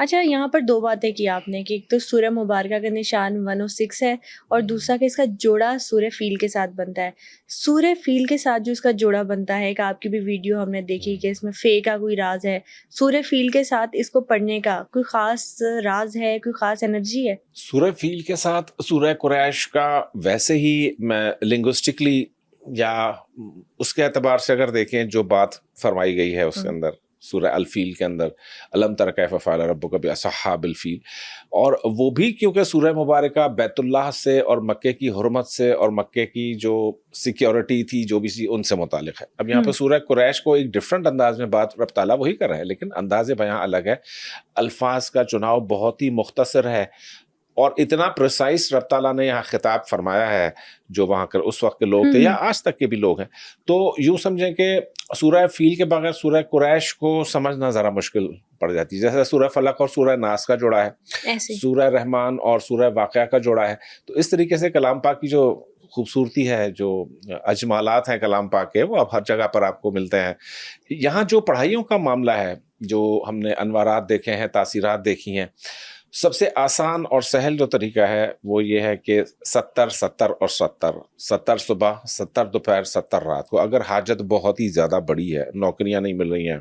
اچھا یہاں پر دو باتیں کی آپ نے کہ ایک تو سورہ مبارکہ کا نشان 106 ہے اور دوسرا کہ اس کا جوڑا سورہ فیل کے ساتھ بنتا ہے. سورہ فیل کے ساتھ جو اس کا جوڑا بنتا ہے کہ آپ کی بھی ویڈیو ہم نے دیکھی کہ اس میں فے کا کوئی راز ہے, سورہ فیل کے ساتھ اس کو پڑھنے کا کوئی خاص راز ہے, کوئی خاص انرجی ہے؟ سورہ فیل کے ساتھ سورہ قریش کا ویسے ہی میں لنگوسٹکلی یا اس کے اعتبار سے اگر دیکھیں جو بات فرمائی گئی ہے اس کے اندر سورہ الفیل کے اندر علم تر کیف فعل ربک باصحاب الفیل, اور وہ بھی کیونکہ سورہ مبارکہ بیت اللہ سے اور مکے کی حرمت سے اور مکے کی جو سیکیورٹی تھی جو بھی سی ان سے متعلق ہے. اب یہاں پہ سورہ قریش کو ایک ڈفرنٹ انداز میں بات رب تعالیٰ وہی کر رہا ہے لیکن انداز بیاں الگ ہے, الفاظ کا چناؤ بہت ہی مختصر ہے اور اتنا پریسائز رب تعالیٰ نے یہاں خطاب فرمایا ہے جو وہاں کر اس وقت کے لوگ تھے یا آج تک کے بھی لوگ ہیں. تو یوں سمجھیں کہ سورہ فیل کے بغیر سورہ قریش کو سمجھنا ذرا مشکل پڑ جاتی ہے. جیسے سورہ فلق اور سورہ ناس کا جوڑا ہے, سورہ رحمان اور سورہ واقعہ کا جوڑا ہے, تو اس طریقے سے کلام پاک کی جو خوبصورتی ہے, جو اجمالات ہیں کلام پاک کے, وہ اب ہر جگہ پر آپ کو ملتے ہیں. یہاں جو پڑھائیوں کا معاملہ ہے, جو ہم نے انوارات دیکھے ہیں, تاثیرات دیکھی ہیں, سب سے آسان اور سہل جو طریقہ ہے وہ یہ ہے کہ 70 اور 70 صبح 70 دوپہر 70 رات کو. اگر حاجت بہت ہی زیادہ بڑی ہے, نوکریاں نہیں مل رہی ہیں,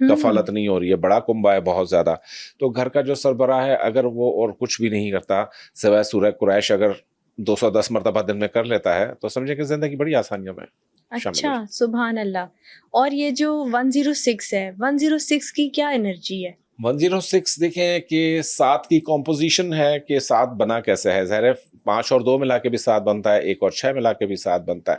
کفالت نہیں ہو رہی ہے, بڑا کنبہ ہے بہت زیادہ, تو گھر کا جو سربراہ ہے اگر وہ اور کچھ بھی نہیں کرتا سوائے سورہ قریش اگر 210 مرتبہ دن میں کر لیتا ہے تو سمجھے کہ زندگی بڑی آسانیوں میں. اچھا سبحان اللہ. اور یہ جو 106 ہے, 106 کی کیا انرجی ہے؟ 106 دیکھیں کہ 7 کی کمپوزیشن ہے کہ 7 بنا کیسے ہے. ظاہر ہے 5 اور 2 ملا کے بھی 7 بنتا ہے, 1 اور 6 ملا کے بھی 7 بنتا ہے.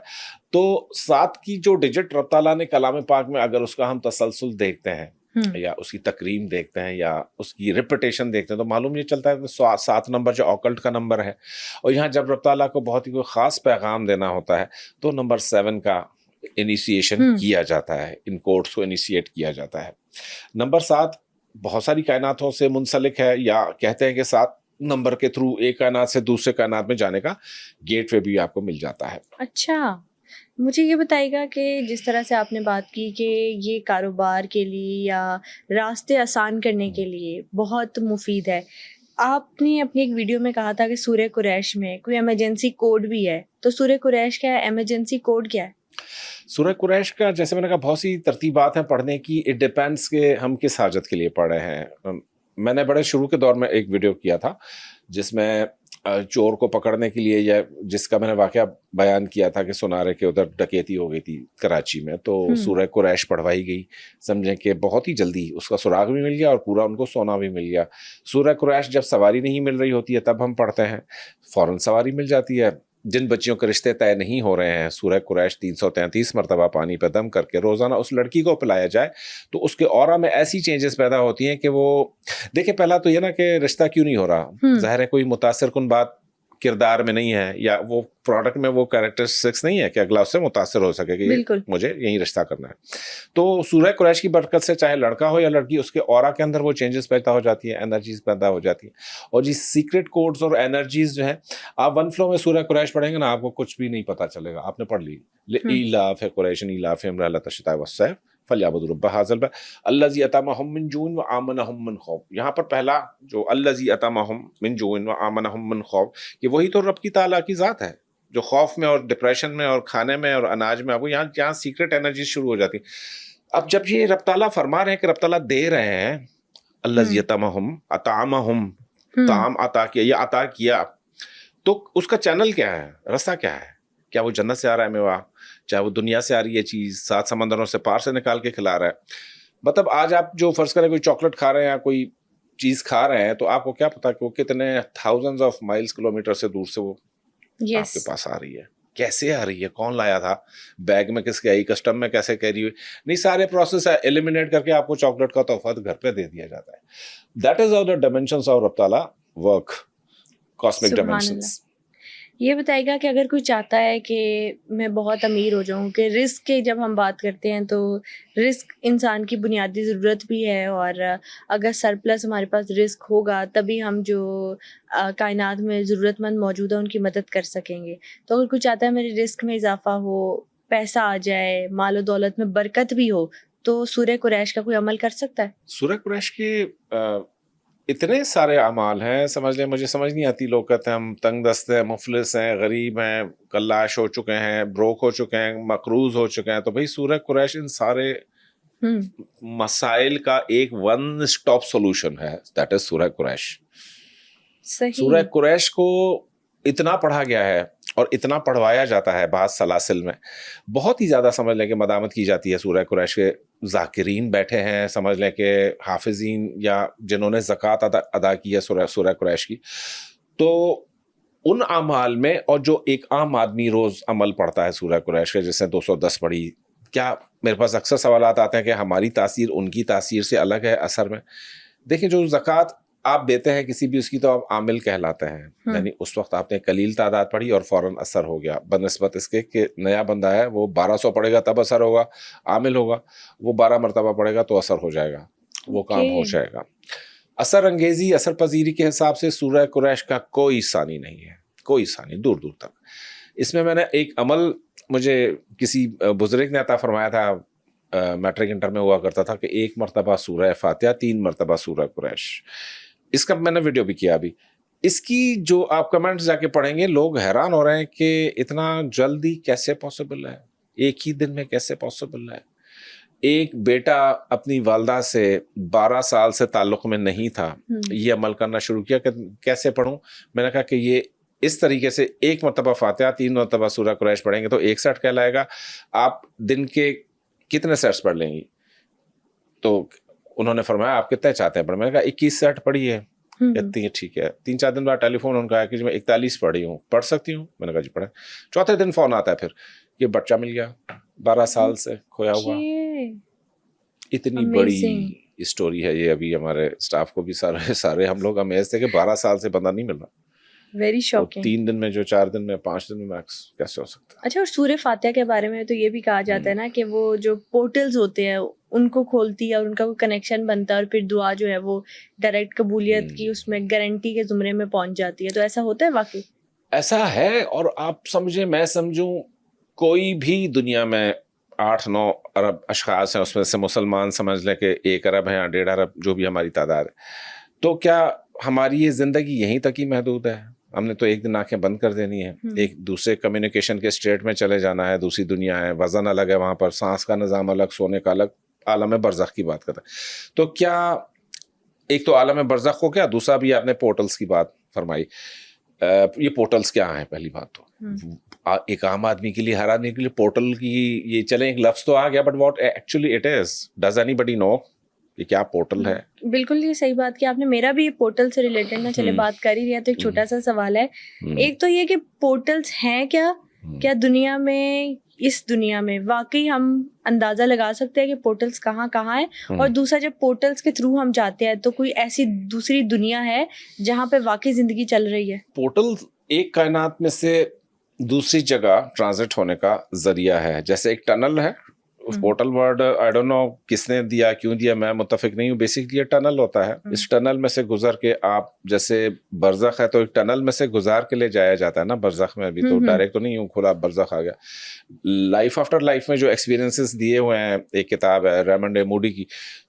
تو 7 کی جو ڈیجٹ رب تعالیٰ نے کلام پاک میں اگر اس کا ہم تسلسل دیکھتے ہیں یا اس کی تکریم دیکھتے ہیں یا اس کی ریپیٹیشن دیکھتے ہیں تو معلوم یہ چلتا ہے کہ 7 نمبر جو اوکلٹ کا نمبر ہے, اور یہاں جب رب تعالیٰ کو بہت ہی کوئی خاص پیغام دینا ہوتا ہے تو نمبر 7 کا انیشیشن کیا جاتا ہے, ان کوڈز کو انیشیٹ کیا جاتا ہے. نمبر 7 بہت ساری کائناتوں سے منسلک ہے, یا کہتے ہیں کہ 7 نمبر کے تھرو ایک کائنات سے دوسرے کائنات میں جانے کا گیٹ وے بھی آپ کو مل جاتا ہے. اچھا مجھے یہ بتائیے گا کہ جس طرح سے آپ نے بات کی کہ یہ کاروبار کے لیے یا راستے آسان کرنے کے لیے بہت مفید ہے, آپ نے اپنی ایک ویڈیو میں کہا تھا کہ سورہ قریش میں کوئی ایمرجنسی کوڈ بھی ہے, تو سورہ قریش کا ایمرجنسی کوڈ کیا ہے؟ سورہ قریش کا جیسے میں نے کہا بہت سی ترتیبات ہیں پڑھنے کی, اٹ ڈیپینڈس کہ ہم کس حاجت کے لیے پڑھ رہے ہیں. میں نے بڑے شروع کے دور میں ایک ویڈیو کیا تھا جس میں چور کو پکڑنے کے لیے, یا جس کا میں نے واقعہ بیان کیا تھا کہ سنارے کے ادھر ڈکیتی ہو گئی تھی کراچی میں, تو سورہ قریش پڑھوائی گئی. سمجھیں کہ بہت ہی جلدی اس کا سراغ بھی مل گیا اور پورا ان کو سونا بھی مل گیا. سورہ قریش جب سواری نہیں مل رہی ہوتی ہے تب ہم پڑھتے ہیں, فوراً سواری مل جاتی ہے. جن بچیوں کے رشتے طے نہیں ہو رہے ہیں, سورہ قریش 333 مرتبہ پانی پہ دم کر کے روزانہ اس لڑکی کو پلایا جائے تو اس کے اورا میں ایسی چینجز پیدا ہوتی ہیں کہ وہ دیکھیں, پہلا تو یہ نا کہ رشتہ کیوں نہیں ہو رہا, ظاہر ہے کوئی متاثر کن بات کردار میں نہیں ہے یا وہ پروڈکٹ میں وہ کیریکٹرسٹکس نہیں ہے کہ اگلا اس سے متاثر ہو سکے کہ مجھے یہی رشتہ کرنا ہے. تو سورہ قریش کی برکت سے چاہے لڑکا ہو یا لڑکی, اس کے اورا کے اندر وہ چینجز پیدا ہو جاتی ہیں, انرجیز پیدا ہو جاتی ہیں. اور جی سیکرٹ کوڈز اور انرجیز جو ہیں, آپ ون فلو میں سورہ قریش پڑھیں گے نا آپ کو کچھ بھی نہیں پتا چلے گا. آپ نے پڑھ لی لإیلاف قریش ایلافہم رحلۃ الشتاء والصیف فلیعبدوا رب ھذا البیت الذی اطعمہم من جوع وآمنہم من خوف. یہاں پر پہلا جو الذی اطعمہم من جوع وآمنہم من خوف, کہ وہی تو رب کی تعالیٰ کی ذات ہے جو خوف میں اور ڈپریشن میں اور کھانے میں اور اناج میں, آپ کو یہاں سیکرٹ انرجی شروع ہو جاتی. اب جب یہ رب تعالیٰ فرما رہے ہیں کہ رب تعالیٰ دے رہے ہیں, الذی اطعمہم طعام عطا کیا یا عطا کیا, تو اس کا چینل کیا ہے, رستہ کیا ہے؟ کیا وہ جنت سے آ رہا ہے میوہ, چاہے وہ دنیا سے آ رہی ہے چیز, 7 سمندروں سے پار سے نکال کے کھلا رہا ہے. مطلب آج آپ جو فرض کریں کوئی چاکلیٹ کھا رہے ہیں یا کوئی چیز کھا رہے ہیں, تو آپ کو کیا پتا کہ وہ کتنے تھاؤزنڈز آف مائلز کلومیٹر سے دور سے وہ آپ کے پاس آ رہی ہے, کیسے آ رہی ہے, کون لایا تھا, بیگ میں کس کے آئی, کسٹم میں کیسے کیری ہوئی, نہیں سارے پروسیس ایلیمینیٹ کر کے آپ کو چاکلیٹ کا تحفہ گھر پہ دے دیا جاتا ہے. That is how the dimensions of رب تعالیٰ ورک, کاسمک ڈائمینشنز. یہ بتائے گا کہ اگر کوئی چاہتا ہے کہ میں بہت امیر ہو جاؤں, کہ رزق کے جب ہم بات کرتے ہیں تو رزق انسان کی بنیادی ضرورت بھی ہے, اور اگر سرپلس ہمارے پاس رزق ہوگا تبھی ہم جو کائنات میں ضرورت مند موجود ہیں ان کی مدد کر سکیں گے. تو اگر کوئی چاہتا ہے میرے رزق میں اضافہ ہو, پیسہ آ جائے, مال و دولت میں برکت بھی ہو, تو سورہ قریش کا کوئی عمل کر سکتا ہے؟ سورہ قریش کے اتنے سارے اعمال ہیں, سمجھ لیں مجھے سمجھ نہیں آتی, لوگ کہتے ہیں ہم تنگ دست ہیں, مفلس ہیں, غریب ہیں, کلاش ہو چکے ہیں, بروک ہو چکے ہیں, مقروض ہو چکے ہیں. تو بھائی سورہ قریش ان سارے مسائل کا ایک ون اسٹاپ سولوشن ہے, دیٹ از سورہ قریش. سورہ قریش کو اتنا پڑھا گیا ہے اور اتنا پڑھوایا جاتا ہے بعض سلاسل میں, بہت ہی زیادہ سمجھ لیں کہ مدامت کی جاتی ہے سورہ قریش کے. ذاکرین بیٹھے ہیں, سمجھ لیں کہ حافظین یا جنہوں نے زکوٰۃ ادا کی ہے سورہ قریش کی, تو ان اعمال میں, اور جو ایک عام آدمی روز عمل پڑھتا ہے سورہ قریش کے, جس نے 210 پڑھی, کیا میرے پاس اکثر سوالات آتے ہیں کہ ہماری تاثیر ان کی تاثیر سے الگ ہے اثر میں. دیکھیں جو زکوٰۃ آپ دیتے ہیں کسی بھی, اس کی تو آپ عامل کہلاتے ہیں, یعنی اس وقت آپ نے قلیل تعداد پڑھی اور فوراً اثر ہو گیا, بنسبت اس کے کہ نیا بندہ ہے وہ 1200 پڑھے گا تب اثر ہوگا, عامل ہوگا وہ 12 مرتبہ پڑھے گا تو اثر ہو جائے گا, وہ کام ہو جائے گا. اثر انگیزی, اثر پذیری کے حساب سے سورہ قریش کا کوئی ثانی نہیں ہے, کوئی ثانی دور دور تک. اس میں نے ایک عمل, مجھے کسی بزرگ نے عطا فرمایا تھا, میٹرک انٹر میں ہوا کرتا تھا, کہ 1 مرتبہ سورہ فاتحہ, 3 مرتبہ سورہ قریش. اس کا میں نے ویڈیو بھی کیا ابھی. اس کی جو آپ کمنٹس جا کے پڑھیں گے, لوگ حیران ہو رہے ہیں کہ اتنا جلدی کیسے پاسبل ہے, ایک ہی دن میں کیسے پاسبل ہے. ایک بیٹا اپنی والدہ سے 12 سال سے تعلق میں نہیں تھا, یہ عمل کرنا شروع کیا کہ کیسے پڑھوں. میں نے کہا کہ یہ اس طریقے سے 1 مرتبہ فاتحہ, 3 مرتبہ سورہ قریش پڑھیں گے تو 1 سیٹ کہلائے گا. آپ دن کے کتنے سیٹس پڑھ لیں گی؟ تو انہوں نے فرمایا آپ کتنے چاہتے ہیں پڑھ. میں نے کہا 21 سیٹ پڑھیے. کہتی ہے ٹھیک ہے. 3-4 دن بعد ٹیلی فون ان کا ہے کہ میں 41 پڑھی ہوں, پڑھ سکتی ہوں؟ میں نے کہا جی پڑھیں. چوتھے دن فون آتا ہے پھر کہ بچہ مل گیا 12 سال سے کھویا ہوا. اتنی بڑی اسٹوری ہے یہ. ابھی ہمارے اسٹاف کو بھی سارے ہم لوگ امیز تھے کہ 12 سال سے بندہ نہیں مل رہا. Very shocking. 3 دن میں جو 4 دن میں 5 دن میں میکس کیسے ہو سکتا ہے. اچھا, اور سورہ فاتحہ کے بارے میں تو یہ بھی کہا جاتا ہے نا کہ وہ جو پورٹلز ہوتے ہیں ان کو کھولتی ہے اور ان کا کوئی کنیکشن بنتا ہے, اور پھر دعا جو ہے وہ ڈائریکٹ قبولیت کی اس میں گارنٹی کے زمرے میں پہنچ جاتی ہے. تو ایسا ہوتا ہے واقعی؟ ایسا ہے, اور آپ سمجھیں میں سمجھوں, کوئی بھی دنیا میں 8-9 ارب اشخاص ہیں, اس میں سے مسلمان سمجھ لیں کہ 1 ارب ہیں یا 1.5 ارب, جو بھی ہماری تعداد ہے. تو کیا ہماری یہ زندگی یہیں تک ہی محدود ہے؟ ہم نے تو ایک دن آنکھیں بند کر دینی ہے, ایک دوسرے کمیونیکیشن کے اسٹیٹ میں چلے جانا ہے, دوسری دنیا ہے, وزن الگ ہے وہاں پر, سانس کا نظام الگ, سونے کا الگ, عالم برزخ کی بات کرتا ہے. تو کیا ایک تو عالم برزخ کو, کیا دوسرا بھی آپ نے پورٹلز کی بات فرمائی. یہ پورٹلز کیا ہیں؟ پہلی بات تو ایک عام آدمی کے لیے, ہر آدمی کے لیے پورٹل کی یہ چلیں ایک لفظ تو آ گیا, but what actually it is, does anybody know یہ کیا پورٹل ہے؟ بالکل یہ صحیح بات کی آپ نے. میرا بھی پورٹل سے ریلیٹڈ نا, چلے بات کر ہی رہا تو ایک چھوٹا سا سوال ہے. ایک تو یہ کہ پورٹلز ہیں کیا دنیا میں, اس دنیا میں واقعی ہم اندازہ لگا سکتے ہیں کہ پورٹلز کہاں کہاں ہیں؟ اور دوسرا, جب پورٹلز کے تھرو ہم جاتے ہیں تو کوئی ایسی دوسری دنیا ہے جہاں پہ واقعی زندگی چل رہی ہے؟ پورٹل ایک کائنات میں سے دوسری جگہ ٹرانزٹ ہونے کا ذریعہ ہے, جیسے ایک ٹنل ہے. Portal word I don't know کس نے دیا, کیوں دیا, میں متفق نہیں ہوں. بیسکلی یہ ٹنل ہوتا ہے, اس ٹنل میں سے گزر کے آپ, جیسے برزخ ہے تو ایک ٹنل میں سے گزار کے لے جایا جاتا ہے نا برزخ میں. ابھی تو ڈائریکٹ تو نہیں ہوں کھلا برزخ آ گیا. لائف آفٹر لائف میں جو ایکسپیرینسز دیے ہوئے ہیں, ایک کتاب ہے ریمنڈ اے موڈی کی,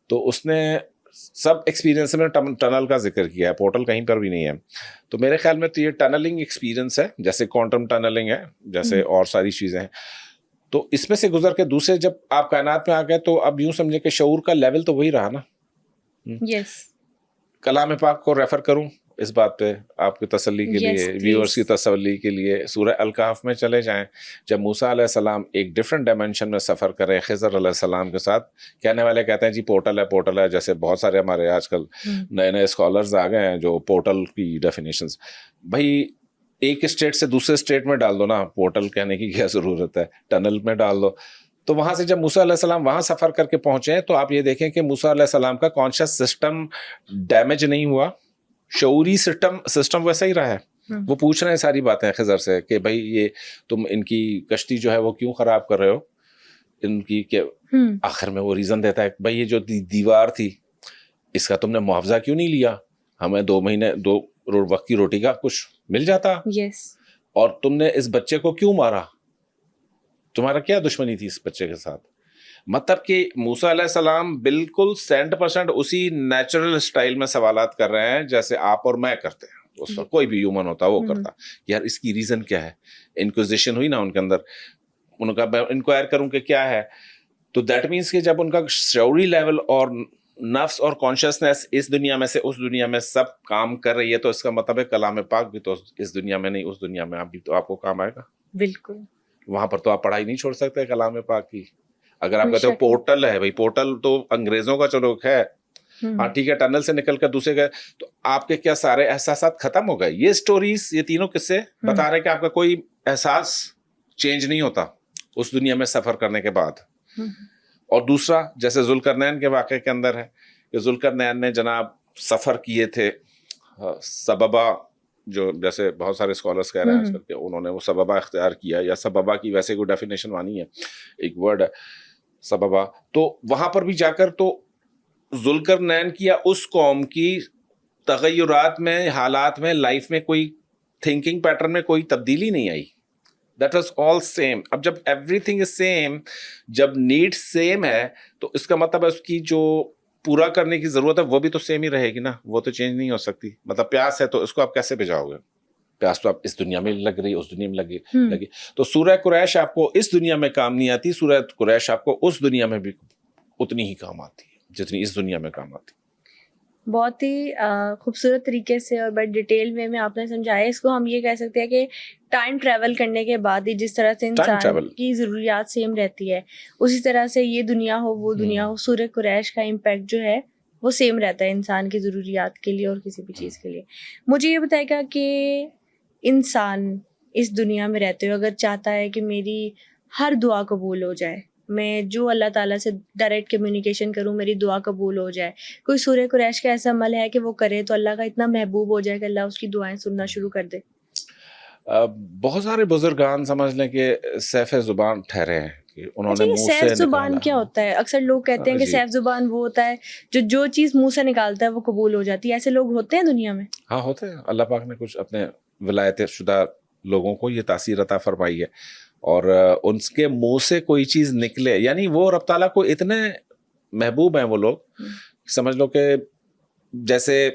تو اس نے سب ایکسپیرینس میں ٹنل کا ذکر کیا ہے, پورٹل کہیں پر بھی نہیں ہے. تو میرے خیال میں تو یہ ٹنلنگ ایکسپیرینس ہے, جیسے کوانٹم ٹنلنگ ہے, جیسے اور ساری چیزیں ہیں. تو اس میں سے گزر کے دوسرے جب آپ کائنات میں آ گئے تو اب یوں سمجھے کہ شعور کا لیول تو وہی رہا نا. یس. کلام پاک کو ریفر کروں اس بات پہ آپ کی تسلی کے لیے, ویورز کی تسلی کے لیے, سورہ الکہف میں چلے جائیں. جب موسیٰ علیہ السلام ایک ڈفرینٹ ڈائمینشن میں سفر کرے خضر علیہ السلام کے ساتھ, کہنے والے کہتے ہیں جی پورٹل ہے پورٹل ہے, جیسے بہت سارے ہمارے آج کل نئے نئے اسکالرز آ گئے ہیں جو پورٹل کی ڈیفینیشنز. بھائی ایک اسٹیٹ سے دوسرے اسٹیٹ میں ڈال دو نا, پورٹل کہنے کی کیا ضرورت ہے, ٹنل میں ڈال دو. تو وہاں سے جب موسیٰ علیہ السلام وہاں سفر کر کے پہنچے تو آپ یہ دیکھیں کہ موسیٰ علیہ السلام کا کانشیس سسٹم ڈیمیج نہیں ہوا, شعوری سسٹم ویسا ہی رہا ہے. وہ پوچھ رہے ہیں ساری باتیں خضر سے کہ بھائی یہ تم ان کی کشتی جو ہے وہ کیوں خراب کر رہے ہو, ان کی کہ آخر میں وہ ریزن دیتا ہے بھائی یہ جو دیوار تھی اس کا تم نے معاوضہ کیوں نہیں لیا, ہمیں 2 مہینے 2 وقت کی روٹی کا کچھ مل جاتا. اور تم نے اس بچے کو کیوں مارا, تمہارا کیا دشمنی تھی اس بچے کے ساتھ؟ مطلب کہ موسیٰ علیہ السلام بالکل 100% اسی نیچرل سٹائل میں سوالات کر رہے ہیں جیسے آپ اور میں کرتے ہیں. اس وقت کوئی بھی ہیومن ہوتا وہ کرتا. یار اس کی ریزن کیا ہے؟ انکوزیشن ہوئی نا ان کے اندر, ان کا انکوائر کروں کہ کیا ہے, تو دیٹ مینس کہ جب ان کا شعوری لیول اور نفس اور کانشیسنیس اس دنیا میں سے اس دنیا میں سب کام کر رہی ہے, تو اس کا مطلب ہے کلام پاک بھی تو اس دنیا میں نہیں اس دنیا میں بھی تو آپ کو کام آئے گا. بالکل, وہاں پر تو آپ پڑھائی نہیں چھوڑ سکتے کلام پاک کی. اگر آپ کہتے ہو پورٹل ہے, بھائی پورٹل تو انگریزوں کا چلو ہے, ہاں ٹھیک ہے, ٹنل سے نکل کر دوسرے گئے, تو آپ کے کیا سارے احساسات ختم ہو گئے؟ یہ سٹوریز, یہ تینوں قصے بتا رہے ہیں کہ آپ کا کوئی احساس چینج نہیں ہوتا اس دنیا میں سفر کرنے کے بعد. اور دوسرا جیسے ذوالقرنین کے واقعے کے اندر ہے کہ ذوالقرنین نے جناب سفر کیے تھے سببا, جو جیسے بہت سارے اسکالرس کہہ رہے ہیں آج کل کہ انہوں نے وہ سببا اختیار کیا, یا سببا کی ویسے کوئی ڈیفینیشن مانی ہے, ایک ورڈ ہے سببا. تو وہاں پر بھی جا کر تو ذوالقرنین کی یا اس قوم کی تغیرات میں, حالات میں, لائف میں کوئی تھنکنگ پیٹرن میں کوئی تبدیلی نہیں آئی. That was all same. اب جب everything is same, جب نیڈ سیم ہے, تو اس کا مطلب ہے اس کی جو پورا کرنے کی ضرورت ہے وہ بھی تو سیم ہی رہے گی نا, وہ تو چینج نہیں ہو سکتی. مطلب پیاس ہے تو اس کو آپ کیسے بجاؤ گے؟ پیاس تو آپ اس دنیا میں لگ رہی, اس دنیا میں لگی. تو سورہ قریش آپ کو اس دنیا میں کام نہیں آتی, سورہ قریش آپ کو اس دنیا میں بھی اتنی ہی کام آتی ہے جتنی اس دنیا میں کام آتی. بہت ہی خوبصورت طریقے سے اور بڑی ڈیٹیل میں آپ نے سمجھایا. اس کو ہم یہ کہہ سکتے ہیں کہ ٹائم ٹریول کرنے کے بعد ہی جس طرح سے انسان کی ضروریات سیم رہتی ہے, اسی طرح سے یہ دنیا ہو وہ دنیا ہو, سورہ قریش کا امپیکٹ جو ہے وہ سیم رہتا ہے انسان کی ضروریات کے لیے اور کسی بھی چیز کے لیے. مجھے یہ بتائے گا کہ انسان اس دنیا میں رہتے ہوئے اگر چاہتا ہے کہ میری ہر دعا قبول ہو جائے, میں جو اللہ تعالیٰ سے ڈائریکٹ کمیونیکیشن کروں, میری دعا قبول ہو جائے, کوئی سورہ قریش کا ایسا عمل ہے کہ وہ کرے تو اللہ کا اتنا محبوب ہو جائے کہ اللہ اس کی دعائیں سننا شروع کر دے؟ بہت سارے بزرگان سمجھ لیں کہ سیف زبان ٹھہرے ہیں کہ انہوں نے منہ سے سیف زبان کیا ہوتا ہے؟ اکثر لوگ کہتے ہیں کہ سیف زبان وہ ہوتا ہے جو چیز منہ سے نکالتا ہے وہ قبول ہو جاتی ہے. ایسے لوگ ہوتے ہیں دنیا میں؟ ہاں ہوتے ہیں. اللہ پاک نے کچھ اپنے ولایت شدہ لوگوں کو یہ تاثیر عطا فرمائی ہے, اور ان کے منہ سے کوئی چیز نکلے, یعنی وہ رب تعالیٰ کو اتنے محبوب ہیں وہ لوگ, سمجھ لو کہ جیسے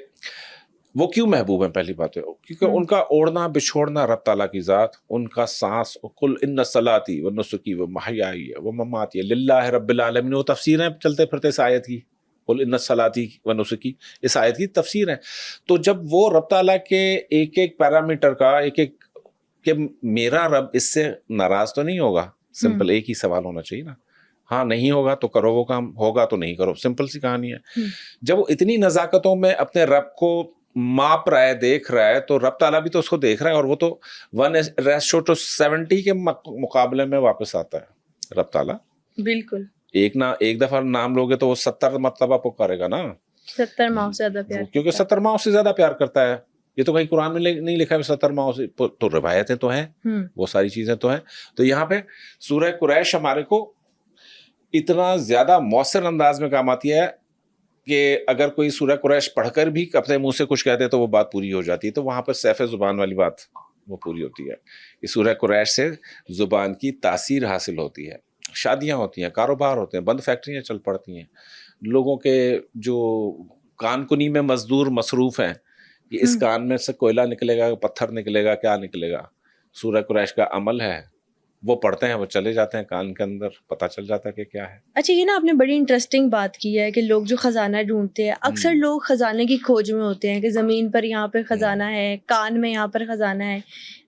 وہ کیوں محبوب ہیں؟ پہلی بات ہے کیونکہ ان کا اوڑھنا بچھوڑنا رب تعالیٰ کی ذات, ان کا سانس, قل ان صلاتی و نسکی و محیائی و مماتی للہ رب العالمین. وہ تفسیریں چلتے پھرتے اس آیت کی, قل ان صلاتی و نسکی, اس آیت کی تفسیر ہے. تو جب وہ رب تعالیٰ کے ایک ایک پیرامیٹر کا ایک ایک کہ میرا رب اس سے ناراض تو نہیں ہوگا, سمپل ایک ہی سوال ہونا چاہیے نا, ہاں نہیں ہوگا تو کرو وہ کام, ہوگا تو نہیں کرو, سمپل سی کہانی ہے. جب وہ اتنی نزاکتوں میں اپنے رب کو ماپ رہا ہے, دیکھ رہا ہے, تو رب تعالیٰ بھی تو اس کو دیکھ رہا ہے, اور وہ تو 1:70 کے مقابلے میں واپس آتا ہے رب تعالیٰ. بالکل, ایک دفعہ نام لوگے تو وہ 70 مرتبہ پکارے گا نا, 70 ماؤں سے زیادہ پیار, کیونکہ 70 ماؤں سے زیادہ پیار کرتا ہے. یہ تو کہیں قرآن میں نہیں لکھا ہے 70 ماؤں سے, تو روایتیں تو ہیں, وہ ساری چیزیں تو ہیں. تو یہاں پہ سورہ قریش ہمارے کو اتنا زیادہ مؤثر انداز میں کام آتی ہے کہ اگر کوئی سورہ قریش پڑھ کر بھی اپنے منہ سے کچھ کہتے تو وہ بات پوری ہو جاتی ہے. تو وہاں پہ سیف زبان والی بات وہ پوری ہوتی ہے کہ سورہ قریش سے زبان کی تاثیر حاصل ہوتی ہے. شادیاں ہوتی ہیں, کاروبار ہوتے ہیں, بند فیکٹریاں چل پڑتی ہیں, لوگوں کے جو کان کنی میں مزدور مصروف ہیں کہ اس کان میں سے کوئلہ نکلے گا, پتھر نکلے گا, کیا نکلے گا. سورہ قریش کا عمل ہے, وہ پڑھتے ہیں, وہ چلے جاتے ہیں کان کے اندر, پتہ چل جاتا ہے کہ کیا ہے. اچھا, یہ نا آپ نے بڑی انٹرسٹنگ بات کی ہے کہ لوگ جو خزانہ ڈھونڈتے ہیں, اکثر لوگ خزانے کی کھوج میں ہوتے ہیں کہ زمین پر یہاں پہ خزانہ ہے, کان میں یہاں پر خزانہ ہے.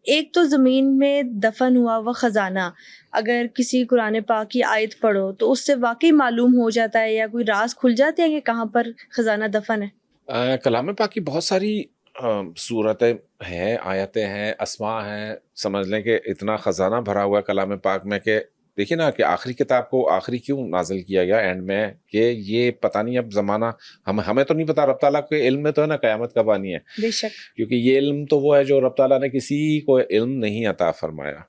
ایک تو زمین میں دفن ہوا وہ خزانہ, اگر کسی قرآن پاک کی آیت پڑھو تو اس سے واقعی معلوم ہو جاتا ہے یا کوئی راز کھل جاتے ہیں کہ کہاں پر خزانہ دفن ہے. کلام پاک کی بہت ساری صورتیں ہیں, آیتیں ہیں, اسماء ہیں. سمجھ لیں کہ اتنا خزانہ بھرا ہوا ہے کلام پاک میں کہ دیکھیے نا کہ آخری کتاب کو آخری کیوں نازل کیا گیا اینڈ میں, کہ یہ پتہ نہیں اب زمانہ, ہمیں تو نہیں پتا, رب تعالیٰ کے علم میں تو ہے نا قیامت کب آنی ہے. بے شک, کیونکہ یہ علم تو وہ ہے جو رب تعالیٰ نے کسی کو علم نہیں عطا فرمایا,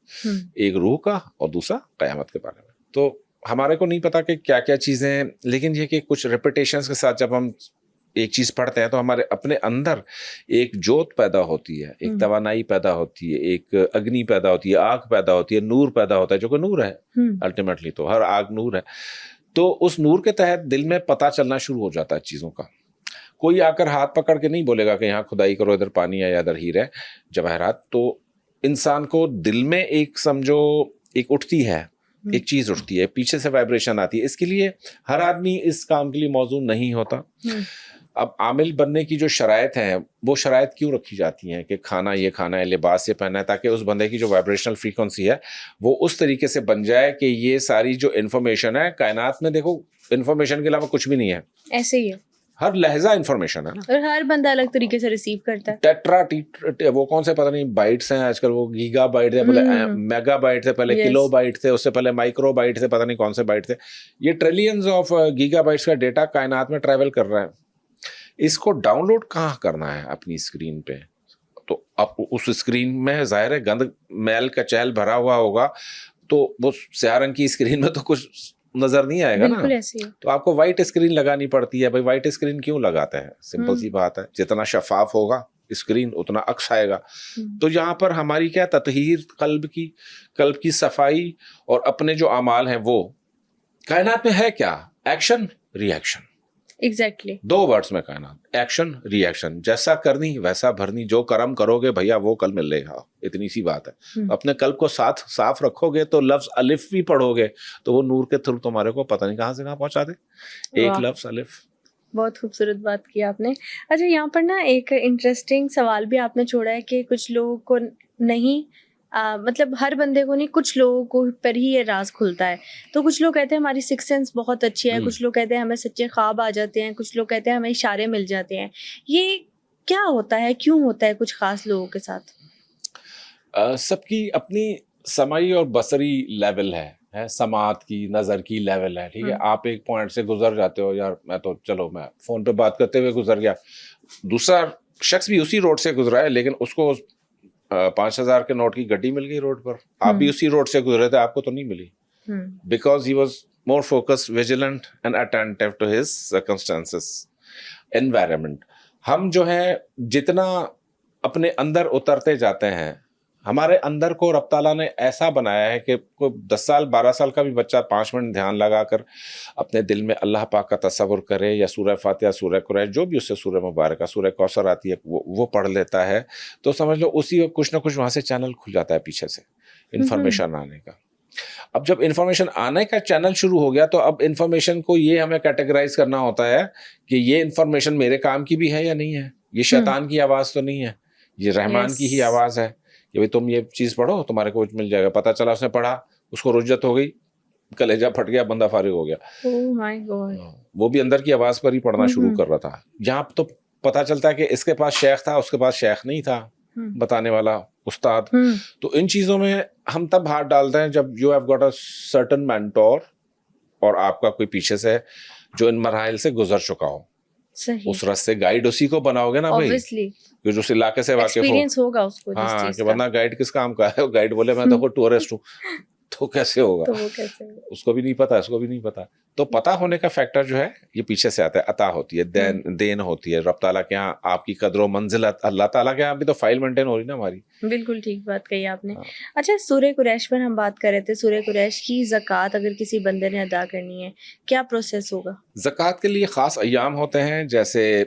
ایک روح کا اور دوسرا قیامت کے بارے میں. تو ہمارے کو نہیں پتا کہ کیا کیا چیزیں, لیکن یہ کہ کچھ ریپیٹیشنز کے ساتھ جب ہم ایک چیز پڑھتے ہیں تو ہمارے اپنے اندر ایک جوت پیدا ہوتی ہے, ایک توانائی پیدا ہوتی ہے, ایک اگنی پیدا ہوتی ہے, آگ پیدا ہوتی ہے, نور پیدا ہوتا ہے, جو کہ نور ہے الٹیمیٹلی, تو ہر آگ نور ہے. تو اس نور کے تحت دل میں پتہ چلنا شروع ہو جاتا ہے چیزوں کا. کوئی آ کر ہاتھ پکڑ کے نہیں بولے گا کہ یہاں کھدائی کرو، ادھر پانی ہے یا ادھر ہیرا ہے جواہرات. تو انسان کو دل میں ایک سمجھو ایک اٹھتی ہے، ایک چیز اٹھتی ہے، پیچھے سے وائبریشن آتی ہے. اس کے لیے ہر آدمی اس کام کے لیے موزوں نہیں ہوتا. اب عامل بننے کی جو شرائط ہیں وہ شرائط کیوں رکھی جاتی ہیں کہ کھانا یہ کھانا ہے، لباس یہ پہننا ہے، تاکہ اس بندے کی جو وائبریشنل فریکوینسی ہے وہ اس طریقے سے بن جائے کہ یہ ساری جو انفارمیشن ہے کائنات میں، دیکھو انفارمیشن کے علاوہ کچھ بھی نہیں ہے، ایسے ہی ہے، ہر لہجہ انفارمیشن ہے نا، اور ہر بندہ الگ طریقے سے ریسیو کرتا ہے. ٹیٹرا وہ کون سے پتہ نہیں بائٹس ہیں آج کل، وہ گیگا بائٹ تھے پہلے، میگا بائٹ تھے پہلے، کلو بائٹ تھے، اس سے پہلے مائکرو بائٹ تھے، پتہ نہیں کون سے بائٹ تھے. یہ ٹریلینز آف گیگا بائٹس کا ڈیٹا کائنات میں ٹریول کر رہا ہے. اس کو ڈاؤن لوڈ کہاں کرنا ہے اپنی اسکرین پہ. تو اب اس اسکرین میں ظاہر ہے گند میل کا چہل بھرا ہوا ہوگا، تو وہ سیاہ رنگ کی اسکرین میں تو کچھ نظر نہیں آئے گا نا. تو آپ کو وائٹ اسکرین لگانی پڑتی ہے. بھائی وائٹ اسکرین کیوں لگاتے ہیں؟ سمپل سی بات ہے، جتنا شفاف ہوگا اسکرین اتنا عکس آئے گا. تو یہاں پر ہماری کیا تطہیر قلب کی صفائی اور اپنے جو اعمال ہیں وہ کائنات میں ہے کیا؟ ایکشن ری ایکشن. ایگزیکٹلی 2 ورڈز میں کائنات، ایکشن ری ایکشن. جیسا کرنی ویسا بھرنی، جو کرم کرو گے بھیا وہ کل مل لے گا. اتنی سی بات ہے. اپنے قلب کو صاف رکھو گے تو لفظ الف بھی پڑھو گے تو وہ نور کے تھرو تمہارے کو پتہ نہیں کہاں سے کہاں پہنچا دے. ایک لفظ الف. بہت خوبصورت بات کی آپ نے. اچھا یہاں پر نا ایک انٹرسٹنگ سوال بھی آپ نے چھوڑا ہے کہ کچھ لوگوں کو نہیں مطلب ہر بندے کو نہیں، کچھ لوگوں کو پر ہی یہ راز کھلتا ہے. تو کچھ لوگ کہتے ہیں ہماری سکس سینس بہت اچھی ہے، کچھ لوگ کہتے ہیں ہمیں سچے خواب آ جاتے ہیں، کچھ لوگ کہتے ہیں ہمیں اشارے مل جاتے ہیں. یہ کیا ہوتا ہے، کیوں ہوتا ہے کچھ خاص لوگوں کے ساتھ؟ سب کی اپنی سمعی اور بصری لیول ہے، سماعت کی، نظر کی لیول ہے. ٹھیک ہے، آپ ایک پوائنٹ سے گزر جاتے ہو، یار میں تو چلو میں فون پہ بات کرتے ہوئے گزر گیا، دوسرا شخص بھی اسی روڈ سے گزرا ہے لیکن اس کو 5,000 کے نوٹ کی گڈی مل گئی روڈ پر. آپ بھی اسی روڈ سے گزرے تھے، آپ کو تو نہیں ملی. Because he was more focus, vigilant and attentive to his circumstances, environment. ہم جو ہے جتنا اپنے اندر اترتے جاتے ہیں، ہمارے اندر کو رب تعالیٰ نے ایسا بنایا ہے کہ کوئی 10 سال 12 سال کا بھی بچہ 5 منٹ دھیان لگا کر اپنے دل میں اللہ پاک کا تصور کرے، یا سورہ فاتحہ، سورہ قریش، جو بھی اس سے سورہ مبارکہ، سورہ کوثر آتی ہے وہ پڑھ لیتا ہے، تو سمجھ لو اسی وقت کچھ نہ کچھ وہاں سے چینل کھل جاتا ہے پیچھے سے انفارمیشن آنے کا. اب جب انفارمیشن آنے کا چینل شروع ہو گیا تو اب انفارمیشن کو یہ ہمیں کیٹیگرائز کرنا ہوتا ہے کہ یہ انفارمیشن میرے کام کی بھی ہے یا نہیں ہے. یہ شیطان کی آواز تو نہیں ہے، یہ رحمان کی ہی آواز ہے کہ بھئی تم یہ چیز پڑھو تمہارے کو مل جائے گا. پتہ چلا اس نے پڑھا، اس کو رجت ہو گئی، کلیجہ پھٹ گیا، بندہ فارغ ہو گیا. وہ بھی اندر کی آواز پر ہی پڑھنا شروع کر رہا تھا. یہاں تو پتہ چلتا ہے کہ اس کے پاس شیخ تھا، اس کے پاس شیخ نہیں تھا، بتانے والا استاد. تو ان چیزوں میں ہم تب ہاتھ ڈالتے ہیں جب you have got a certain mentor, اور آپ کا کوئی پیچھے سے جو ان مراحل سے گزر چکا ہو. اس راستے گائیڈ اسی کو بناؤ گے نا بھائی، جو اس علاقے سے واقف ہوگا اس کو. ہاں کہ ورنہ گائیڈ کس کام کا ہے؟ گائیڈ بولے میں تو ٹورسٹ ہوں، تو کیسے ہوگا؟ اس کو بھی نہیں پتا، اس کو بھی نہیں پتا. تو پتہ ہونے کا فیکٹر جو ہے یہ پیچھے سے آتا ہے. عطا ہوتی ہے، دین ہوتی ہے رب تعالیٰ کے یہاں. آپ کی قدر و منزلت اللہ تعالیٰ کے یہاں بھی تو فائل مینٹین ہو رہی نا ہماری. بالکل ٹھیک بات کہی آپ نے. اچھا سورہ قریش پر ہم بات کر رہے تھے. سورہ قریش کی زکوٰۃ اگر کسی بندے نے ادا کرنی ہے کیا پروسیس ہوگا؟ زکوٰۃ کے لیے خاص ایام ہوتے ہیں، جیسے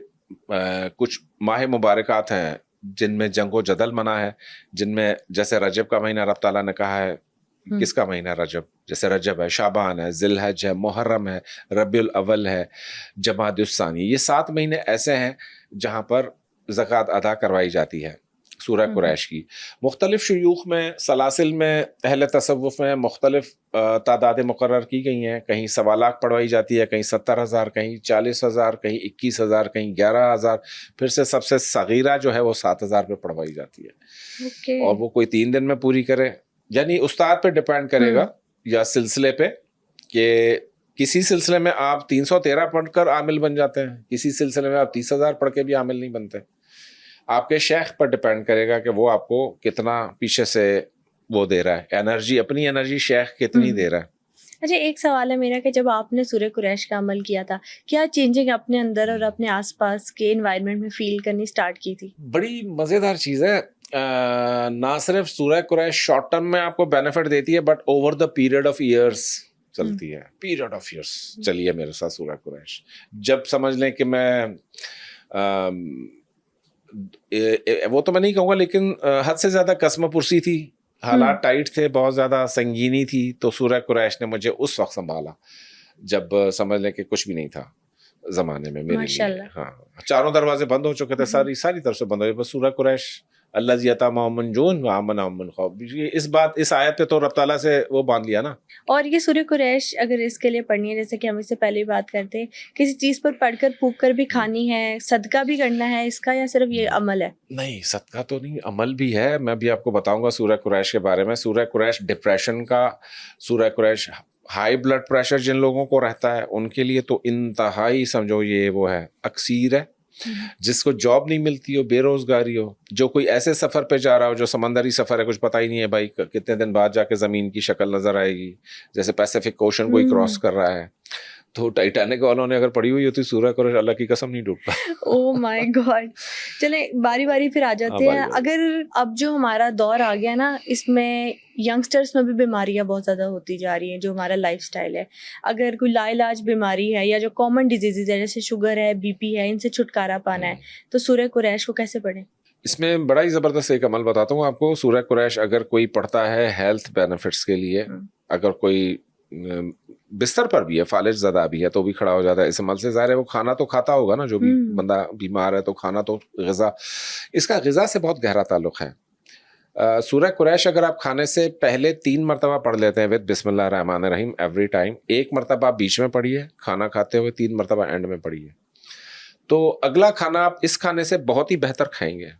کچھ ماہ مبارکات ہیں جن میں جنگ و جدل منع ہے، جن میں جیسے رجب کا مہینہ رب تعالیٰ نے کہا ہے. کس کا مہینہ؟ رجب. جیسے رجب ہے، شعبان ہے، ذی الحج ہے، محرم ہے، ربیع الاول ہے، جمادی الثانی. یہ 7 مہینے ایسے ہیں جہاں پر زکوٰۃ ادا کروائی جاتی ہے. سورہ قریش کی مختلف شیوخ میں، سلاسل میں، اہل تصوف میں مختلف تعدادیں مقرر کی گئی ہیں. کہیں 1.25 لاکھ پڑھوائی جاتی ہے، کہیں 70,000، کہیں 40,000، کہیں 21,000، کہیں 11,000. پھر سے سب سے صغیرہ جو ہے وہ 7,000 پہ پڑھوائی جاتی ہے. اور وہ کوئی 3 دن میں پوری کرے، یعنی استاد پہ ڈپینڈ کرے گا یا سلسلے پہ، کہ کسی سلسلے میں آپ 313 پڑھ کر عامل بن جاتے ہیں، کسی سلسلے میں آپ 30,000 پڑھ کے بھی عامل نہیں بنتے. آپ کے شیخ پر ڈپینڈ کرے گا کہ وہ آپ کو کتنا پیچھے سے وہ دے رہا ہے، انرجی، اپنی انرجی شیخ کتنی دے رہا ہے. اچھا ایک سوال ہے میرا کہ جب آپ نے سورہ قریش کا عمل کیا تھا، کیا چینجنگ اپنے اندر اور اپنے آس پاس کے انوائرمنٹ میں فیل کرنی سٹارٹ کی تھی؟ بڑی مزیدار چیز ہے. نہ صرف سورہ قریش شارٹ ٹرم میں آپ کو بینیفٹ دیتی ہے، but over the period of years. چلتی ہے, پیریڈ آف ایئرس چلی ہے میرے ساتھ سورہ قریش. جب سمجھ لیں کہ میں وہ تو میں نہیں کہوں گا, لیکن حد سے زیادہ قسم پرسی تھی, حالات ٹائٹ تھے, بہت زیادہ سنگینی تھی, تو سورہ قریش نے مجھے اس وقت سنبھالا جب سمجھ لیں کہ کچھ بھی نہیں تھا زمانے میں میرے لیے. ہاں, چاروں دروازے بند ہو چکے تھے, ساری طرف سے بند ہو گئے, بس سورہ قریش اللہ زیتا من جون وآمن من خوف. اس آیت پہ تو رب تعالیٰ سے وہ باندھ لیا نا. اور یہ سورہ قریش اگر اس کے لیے پڑھنی ہے, جیسے کہ ہم اس سے پہلے بات کرتے, کسی چیز پر پڑھ کر پھونک کر بھی کھانی ہے, صدقہ بھی کرنا ہے اس کا, یا صرف یہ عمل ہے؟ نہیں, صدقہ تو نہیں, عمل بھی ہے. میں بھی آپ کو بتاؤں گا سورہ قریش کے بارے میں. سورہ قریش ڈپریشن کا, سورہ قریش ہائی بلڈ پریشر جن لوگوں کو رہتا ہے ان کے لیے تو انتہائی سمجھو یہ وہ ہے, اکسیر ہے. جس کو جاب نہیں ملتی ہو, بے روزگاری ہو, جو کوئی ایسے سفر پہ جا رہا ہو جو سمندری سفر ہے, کچھ پتہ ہی نہیں ہے بھائی کتنے دن بعد جا کے زمین کی شکل نظر آئے گی, جیسے پیسیفک اوشن کوئی کراس کر رہا ہے, تو ٹائٹینک والوں نے اگر پڑھی ہوئی ہوتی سورہ قریش, اللہ کی قسم نہیں ڈوبتا. او مائی گاڈ. چلیں باری باری پھر آ جاتے ہیں. اگر اب جو ہمارا دور آ گیا نا, اس میں ینگسٹرس میں بھی بیماریاں بہت زیادہ ہوتی جا رہی ہیں, جو ہمارا لائف سٹائل ہے. اگر کوئی لا علاج بیماری ہے یا جو کامن ڈیزیزز ہے جیسے شوگر ہے, بی پی ہے, ان سے چھٹکارا پانا ہے, تو سورہ قریش کو کیسے پڑھیں؟ اس میں بڑا ہی زبردست ایک عمل بتاتا ہوں آپ کو. سورہ قریش اگر کوئی پڑھتا ہے ہیلتھ بینیفٹس کے لیے, اگر کوئی بستر پر بھی ہے, فالج زدہ بھی ہے, تو بھی کھڑا ہو جاتا ہے اس عمل سے. ظاہر ہے وہ کھانا تو کھاتا ہوگا نا, جو بھی بندہ بیمار ہے تو کھانا تو غذا, اس کا غذا سے بہت گہرا تعلق ہے. سورہ قریش اگر آپ کھانے سے پہلے 3 مرتبہ پڑھ لیتے ہیں وتھ بسم اللہ الرحمن الرحیم ایوری ٹائم, 1 مرتبہ آپ بیچ میں پڑھیے کھانا کھاتے ہوئے, 3 مرتبہ اینڈ میں پڑھیے, تو اگلا کھانا آپ اس کھانے سے بہت ہی بہتر کھائیں گے,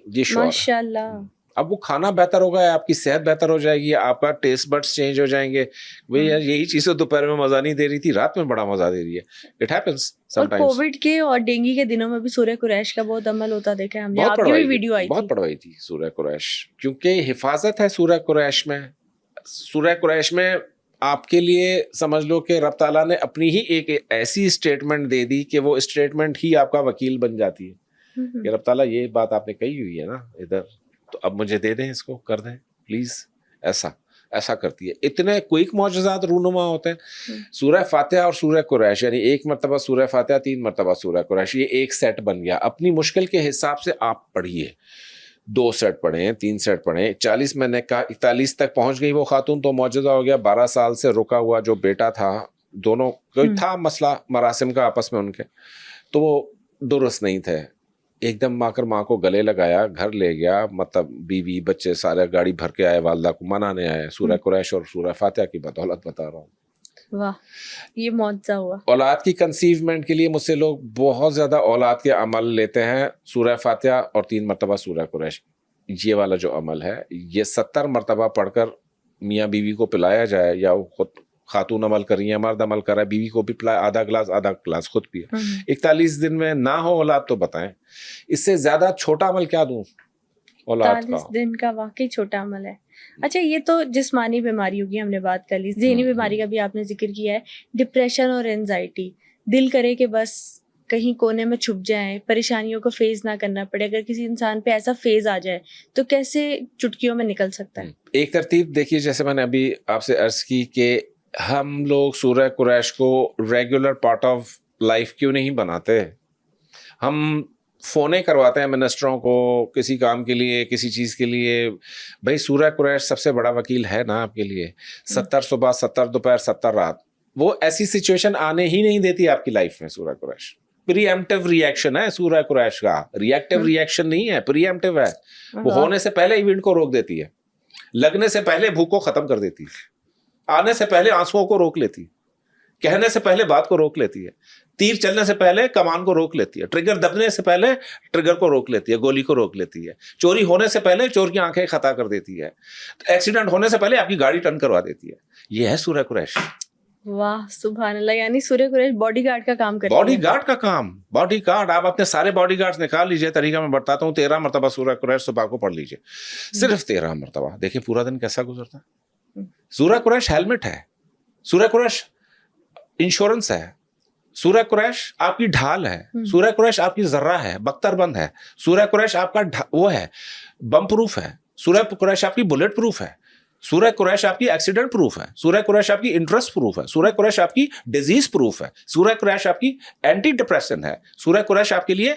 یہ شور. ماشاءاللہ. اب وہ کھانا بہتر ہوگا, آپ کی صحت بہتر ہو جائے گی, آپ کا ٹیسٹ بڈس چینج ہو جائیں گے. بھئی یہی چیزیں دوپہر میں مزہ نہیں دے رہی تھی, رات میں بڑا مزہ دے رہی ہے. It happens some times. اور کووڈ کے اور ڈینگی کے دنوں میں بھی سورہ قریش کا بہت عمل ہوتا دیکھا ہم نے, آپ کی بھی ویڈیو آئی تھی. بہت پڑھوائی تھی سورہ قریش, کیونکہ حفاظت ہے سورہ قریش میں. سورہ قریش میں آپ کے لیے سمجھ لو کہ رب تعالیٰ نے اپنی ہی ایک ایسی اسٹیٹمنٹ دے دی کہ وہ اسٹیٹمنٹ ہی آپ کا وکیل بن جاتی ہے کہ رب تعالیٰ یہ بات آپ نے کہی ہوئی ہے نا ادھر, تو اب مجھے دے دیں, اس کو کر دیں پلیز. ایسا کرتی ہے. اتنے کوئک معجزات رونما ہوتے ہیں. سورہ فاتحہ اور سورہ قریش, یعنی 1 مرتبہ سورہ فاتحہ, 3 مرتبہ سورہ قریش, یہ ایک سیٹ بن گیا. اپنی مشکل کے حساب سے آپ پڑھیے, 2 سیٹ پڑھیں, 3 سیٹ پڑھیں. 41 میں نے کہا 41 تک پہنچ گئی وہ خاتون تو معجزہ ہو گیا. 12 سال سے رکا ہوا جو بیٹا تھا, دونوں کوئی تھا مسئلہ مراسم کا آپس میں ان کے, تو وہ درست نہیں تھے. ایک دم آ کر ماں کو گلے لگایا, گھر لے گیا, مطلب بیوی بچے سارے گاڑی بھر کے آئے, والدہ کو منانے آئے. سورہ قریش اور سورہ فاتحہ کی بدولت بتا رہا ہوں. واہ, یہ معجزہ ہوا. اولاد کی کنسیومنٹ کے لیے مجھ سے لوگ بہت زیادہ اولاد کے عمل لیتے ہیں. سورہ فاتحہ اور 3 مرتبہ سورہ قریش, یہ والا جو عمل ہے یہ 70 مرتبہ پڑھ کر میاں بیوی کو پلایا جائے, یا خود خاتون عمل کر رہی ہے, مرد عمل کر رہا ہے, بیوی کو بھی پلائے, آدھا گلاس خود پیے. 41 دن میں نہ ہو اولاد تو بتائیں, اس سے زیادہ چھوٹا عمل کیا دوں اولاد کا؟ 41 دن کا واقعی چھوٹا عمل ہے. اچھا, یہ تو جسمانی بیماریوں کی ہم نے بات کر لی, ذہنی بیماری کا بھی آپ نے ذکر کیا ہے. ڈپریشن اور اینزائٹی, دل کرے کہ بس کہیں کونے میں چھپ جائیں, پریشانیوں کو فیس نہ کرنا پڑے. اگر کسی انسان پہ ایسا فیز آ جائے تو کیسے چٹکیوں میں نکل سکتا ہے؟ ایک ترتیب دیکھیے, جیسے میں نے ابھی آپ سے عرض کی کہ ہم لوگ سورہ قریش کو ریگولر پارٹ آف لائف کیوں نہیں بناتے. ہم فونے کرواتے ہیں منسٹروں کو کسی کام کے لیے, کسی چیز کے لیے. بھائی سورہ قریش سب سے بڑا وکیل ہے نا آپ کے لیے. 70 صبح, 70 دوپہر, 70 رات, وہ ایسی سچویشن آنے ہی نہیں دیتی آپ کی لائف میں. سورہ قریش پری ایمپٹیو ریئیکشن ہے سورہ قریش کا, ریئیکٹیو ریئیکشن نہیں ہے, پری ایمپٹیو ہے. وہ ہونے سے پہلے ایونٹ کو روک دیتی ہے, لگنے سے پہلے بھوک کو ختم کر دیتی ہے, آنے سے پہلے آنسوؤں کو روک لیتی, کہنے سے پہلے بات کو روک لیتی ہے, تیر چلنے سے پہلے کمان کو روک لیتی ہے, ٹریگر دبنے سے پہلے ٹریگر کو روک لیتی ہے, گولی کو روک لیتی ہے, چوری ہونے سے پہلے چور کی آنکھیں خطا کر دیتی ہے, ایکسیڈنٹ ہونے سے پہلے آپ کی گاڑی ٹرن کروا دیتی ہے. یہ ہے سورہ قریش. واہ سبحان اللہ, یعنی سورہ قریش باڈی گارڈ کا کام کرتی ہے. باڈی گارڈ کا کام, باڈی گارڈ. آپ اپنے سارے باڈی گارڈز نکال لیجئے, طریقہ میں بتاتا ہوں. 13 مرتبہ سورہ قریش صبح کو پڑھ لیجئے, صرف 13 مرتبہ. دیکھیں پورا دن کیسا گزرتا ہے. سورہ قریش ہیلمٹ ہے, سورہ قریش انشورنس ہے, سورہ قریش آپ کی ڈھال ہے, سورہ قریش آپ کی ذرہ ہے, بختر بند ہے, سورہ قریش آپ کا وہ ہے, بم پروف ہے, سورہ قریش آپ کی بلیٹ پروف ہے, سورہ قریش آپ کی ایکسیڈنٹ پروف ہے, سورہ قریش آپ کی انٹرسٹ پروف ہے, سورہ قریش آپ کی ڈیزیز پروف ہے, سورہ قریش آپ کی اینٹی ڈپریسن ہے, سورہ قریش آپ کے لیے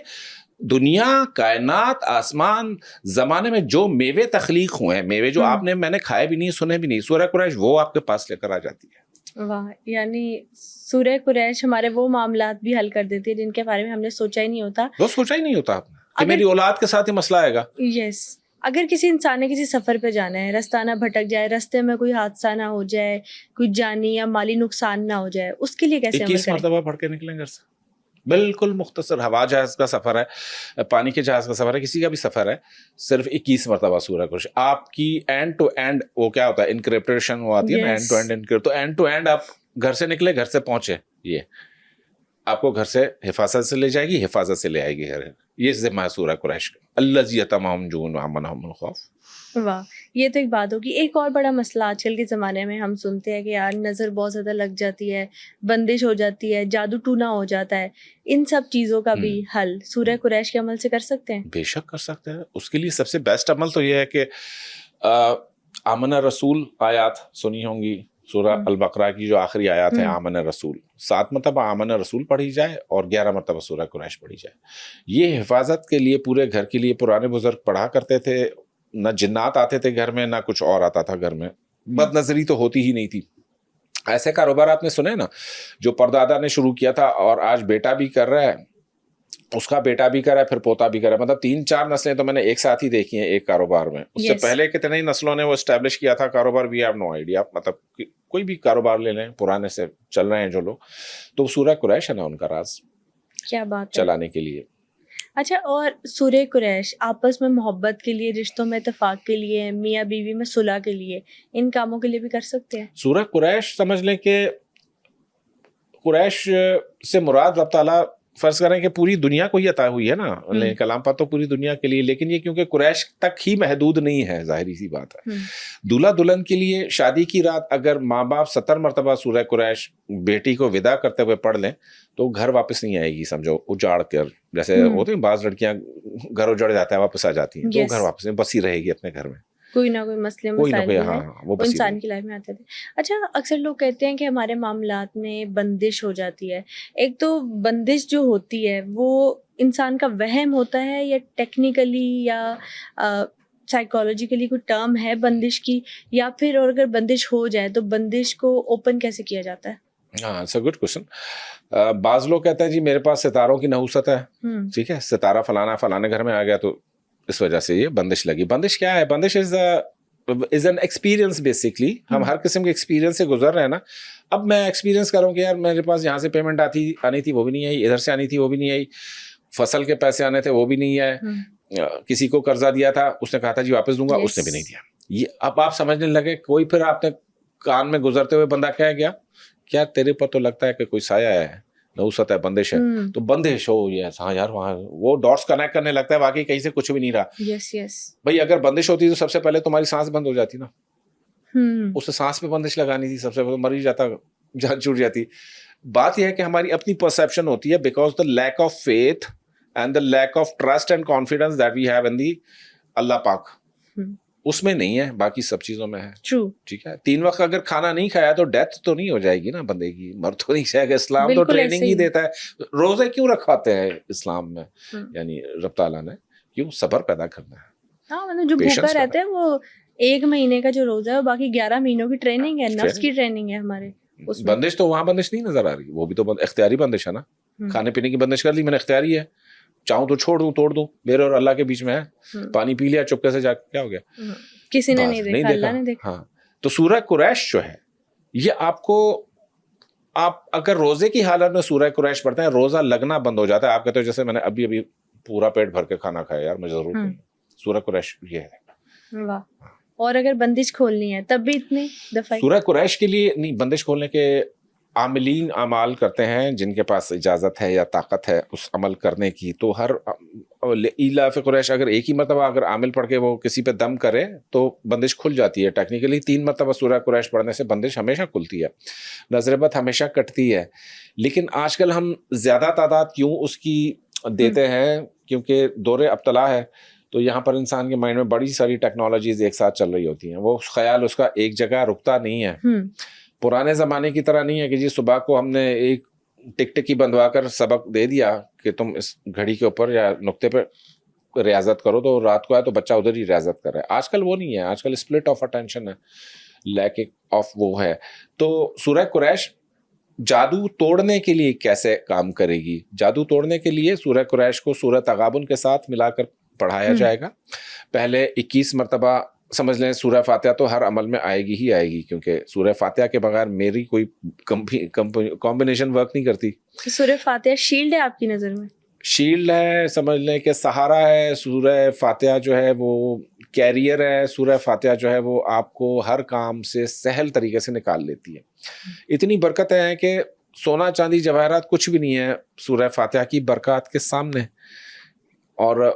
دنیا, کائنات, آسمان, زمانے میں جو میوے تخلیق ہوئے ہیں, میوے جو آپ نے میں نے کھائے بھی نہیں, سنے بھی نہیں, سورہ قریش وہ آپ کے پاس لے کر آ جاتی ہے. واہ, یعنی سورہ قریش ہمارے وہ معاملات بھی حل کر دیتی ہے جن کے بارے میں ہم نے سوچا ہی نہیں ہوتا. وہ سوچا ہی نہیں ہوتا آپ نے کہ میری اولاد کے ساتھ یہ مسئلہ آئے گا. یس, اگر کسی انسان نے کسی سفر پہ جانا ہے, رستہ نہ بھٹک جائے, رستے میں کوئی حادثہ نہ ہو جائے, کوئی جانی یا مالی نقصان نہ ہو جائے, اس کے لیے کیسے عمل 21 کریں؟ مرتبہ پڑھ کے نکلیں گھر سے. بالکل مختصر, ہوا جہاز کا سفر ہے, پانی کے جہاز کا سفر ہے, کسی کا بھی سفر ہے, صرف 21 مرتبہ سورہ قریش آپ کی اینڈ ٹو اینڈ. وہ کیا ہوتا ہے, انکرپٹیشن وہ آتی ہے نا, اینڈ ٹو اینڈ انکرپٹ. تو اینڈ ٹو اینڈ آپ گھر سے نکلے, گھر سے پہنچے, یہ آپ کو گھر سے حفاظت سے لے جائے گی, حفاظت سے لے آئے گی گھر. یہ ذمہ ہے سورہ قریش کا. الذی یطمعهم جوعا وآمنهم من خوف. واہ, یہ تو ایک بات ہوگی. ایک اور بڑا مسئلہ آج کل کے زمانے میں ہم سنتے ہیں کہ یار نظر بہت زیادہ لگ جاتی ہے, بندش ہو جاتی ہے, جادو ٹونا ہو جاتا ہے. ان سب چیزوں کا بھی حل سورہ قریش کے عمل سے کر سکتے ہیں؟ بے شک کر سکتے ہیں. اس کے لیے سب سے بیسٹ عمل تو یہ ہے کہ آمن رسول آیات سنی ہوں گی, سورہ البقرہ کی جو آخری آیات ہے آمن رسول, 7 مرتبہ آمن رسول پڑھی جائے اور 11 مرتبہ سورہ قریش پڑھی جائے. یہ حفاظت کے لیے, پورے گھر کے لیے پرانے بزرگ پڑھا کرتے تھے. نہ جنات آتے تھے گھر میں, نہ کچھ اور آتا تھا گھر میں, بد نظری تو ہوتی ہی نہیں تھی. ایسے کاروبار آپ نے سنے نا, جو پردادا نے شروع کیا تھا اور آج بیٹا بھی کر رہا ہے, اس کا بیٹا بھی کر رہا ہے, پھر پوتا بھی کر رہا ہے. مطلب 3-4 نسلیں تو میں نے ایک ساتھ ہی دیکھی ہیں ایک کاروبار میں. اس سے پہلے کتنے ہی نسلوں نے وہ اسٹیبلش کیا تھا کاروبار, وی ہیو نو آئیڈیا. مطلب کوئی بھی کاروبار لے لیں, پرانے سے چل رہے ہیں جو لوگ, تو سورہ قریش ہے نا ان کا راز, کیا بات چلانے کے لیے. اچھا, اور سورہ قریش آپس میں محبت کے لیے, رشتوں میں اتفاق کے لیے, میاں بیوی میں صلح کے لیے, ان کاموں کے لیے بھی کر سکتے ہیں؟ سورہ قریش سمجھ لیں کہ قریش سے مراد رب تعالیٰ فرض کریں کہ پوری دنیا کو ہی عطا ہوئی ہے نا, کلام پاک تو پوری دنیا کے لیے, لیکن یہ کیونکہ قریش تک ہی محدود نہیں ہے, ظاہری سی بات ہے. دولہا دلہن کے لیے شادی کی رات اگر ماں باپ 70 مرتبہ سورہ قریش بیٹی کو ودا کرتے ہوئے پڑھ لیں تو گھر واپس نہیں آئے گی, سمجھو اجاڑ کر. جیسے ہوتے ہیں بعض لڑکیاں گھر اجڑ جاتا ہے واپس آ جاتی ہیں, تو گھر واپس نہیں, بسی رہے گی اپنے گھر میں. کوئی نہ کوئی مسئلے مسائل وہ انسان کی لائف میں آتے تھے. اچھا, اکثر لوگ کہتے ہیں کہ ہمارے معاملات میں بندش ہو جاتی ہے. ایک تو بندش جو ہوتی ہے وہ انسان کا وہم ہوتا ہے, یا ٹیکنیکلی یا سائیکالوجیکلی کوئی ٹرم ہے بندش کی, یا پھر اور اگر بندش ہو جائے تو بندش کو اوپن کیسے کیا جاتا ہے؟ ہاں, اٹس اے گڈ کوسچن. بعض لوگ کہتے ہیں جی میرے پاس ستاروں کی نحوست ہے, ٹھیک ہے, ستارہ فلانے گھر میں آ گیا تو اس وجہ سے یہ بندش لگی. بندش کیا ہے؟ بندش از این ایکسپیرینس بیسکلی. ہم ہر قسم کے ایکسپیرینس سے گزر رہے ہیں نا. اب میں ایکسپیرینس کروں کہ یار میرے پاس یہاں سے پیمنٹ آنی تھی وہ بھی نہیں آئی, ادھر سے آنی تھی وہ بھی نہیں آئی, فصل کے پیسے آنے تھے وہ بھی نہیں آئے, کسی کو قرضہ دیا تھا اس نے کہا تھا جی واپس دوں گا, اس نے بھی نہیں دیا. یہ اب آپ سمجھنے لگے, کوئی پھر آپ نے کان میں گزرتے ہوئے بندہ کہہ گیا کیا تیرے پر تو لگتا ہے کہ کوئی سایہ ہے, نحوست ہے, بندش ہے, تو بندش ہو. یہ ہاں یار, وہاں وہ ڈاٹس کنیکٹ کرنے لگتا ہے, واقعی کہیں سے کچھ بھی نہیں رہا. بھائی اگر بندش ہوتی تو سب سے پہلے تمہاری سانس بند ہو جاتی نا, اسے سانس پہ بندش لگانی تھی, سب سے پہلے مر ہی جاتا, جان چھوٹ جاتی. بات یہ ہے کہ ہماری اپنی پرسیپشن ہوتی ہے, because the lack of faith and the lack of trust and confidence that we have in the Allah پاک, اس میں نہیں ہے, باقی سب چیزوں میں ہے. ٹھیک ہے, 3 وقت اگر کھانا نہیں کھایا تو ڈیتھ تو نہیں ہو جائے گی نا بندے کی, مر تو نہیں جائے گا. اسلام تو ٹریننگ ہی دیتا ہے. روزے کیوں رکھواتے ہیں اسلام میں, یعنی رب تعالیٰ نے کیوں صبر پیدا کرنا ہے. ہاں, مطلب جو بھوکا رہتا ہے وہ 1 مہینے کا جو روزہ ہے باقی 11 مہینوں کی ٹریننگ ہے, نفس کی ٹریننگ ہے ہمارے. بندش تو وہاں بندش نہیں نظر آ رہی, وہ بھی تو اختیاری بندش ہے نا. کھانے پینے کی بندش کر لی میں نے, اختیاری ہے, چاہوں تو چھوڑ دوں توڑ دوں, میرے اور اللہ کے بیچ میں ہے. پانی پی لیا چپکے سے جا کے, کیا ہو گیا, کسی نے نہیں دیکھا, اللہ نے دیکھا. ہاں, تو سورہ قریش جو ہے یہ آپ کو, آپ اگر روزے کی حالت میں سورہ قریش پڑھتے ہیں روزہ لگنا بند ہو جاتا ہے. آپ کہتے ہو جیسے میں نے ابھی پورا پیٹ بھر کے کھانا کھایا, یار مجھے ضرورت نہیں. سورہ قریش یہ ہے. واہ. اور اگر بندش کھولنی ہے تب بھی اتنے دفعہ سورہ قریش کے لیے نہیں, بندش کھولنے کے عاملین اعمال کرتے ہیں جن کے پاس اجازت ہے یا طاقت ہے اس عمل کرنے کی. تو ہر ایلاف قریش اگر ایک ہی مرتبہ اگر عامل پڑھ کے وہ کسی پہ دم کرے تو بندش کھل جاتی ہے. ٹیکنیکلی 3 مرتبہ سورہ قریش پڑھنے سے بندش ہمیشہ کھلتی ہے, نظر بد ہمیشہ کٹتی ہے. لیکن آج کل ہم زیادہ تعداد کیوں اس کی دیتے ہیں, کیونکہ دور ابتلا ہے, تو یہاں پر انسان کے مائنڈ میں بڑی ساری ٹیکنالوجیز ایک ساتھ چل رہی ہوتی ہیں, وہ خیال اس کا ایک جگہ رکتا نہیں ہے. پرانے زمانے کی طرح نہیں ہے کہ جی صبح کو ہم نے ایک ٹک ٹکی بندوا کر سبق دے دیا کہ تم اس گھڑی کے اوپر یا نقطے پہ ریاضت کرو, تو رات کو آئے تو بچہ ادھر ہی ریاضت کر رہا ہے. آج کل وہ نہیں ہے, آج کل اسپلٹ آف اٹینشن ہے, لیک آف وہ ہے. تو سورہ قریش جادو توڑنے کے لیے کیسے کام کرے گی؟ جادو توڑنے کے لیے سورہ قریش کو سورہ تغابن کے ساتھ ملا کر پڑھایا جائے گا. پہلے 21 مرتبہ سمجھ لیں سورہ فاتحہ تو ہر عمل میں آئے گی ہی آئے گی, کیونکہ سورہ فاتحہ کے بغیر میری کوئی کمبینیشن ورک نہیں کرتی. سورہ فاتحہ شیلڈ ہے آپ کی نظر میں؟ شیلڈ ہے, سمجھ لیں کہ سہارا ہے. سورہ فاتحہ جو ہے وہ کیریئر ہے. سورہ فاتحہ جو ہے وہ آپ کو ہر کام سے سہل طریقے سے نکال لیتی ہے. اتنی برکتیں ہیں کہ سونا چاندی جواہرات کچھ بھی نہیں ہے سورہ فاتحہ کی برکات کے سامنے. اور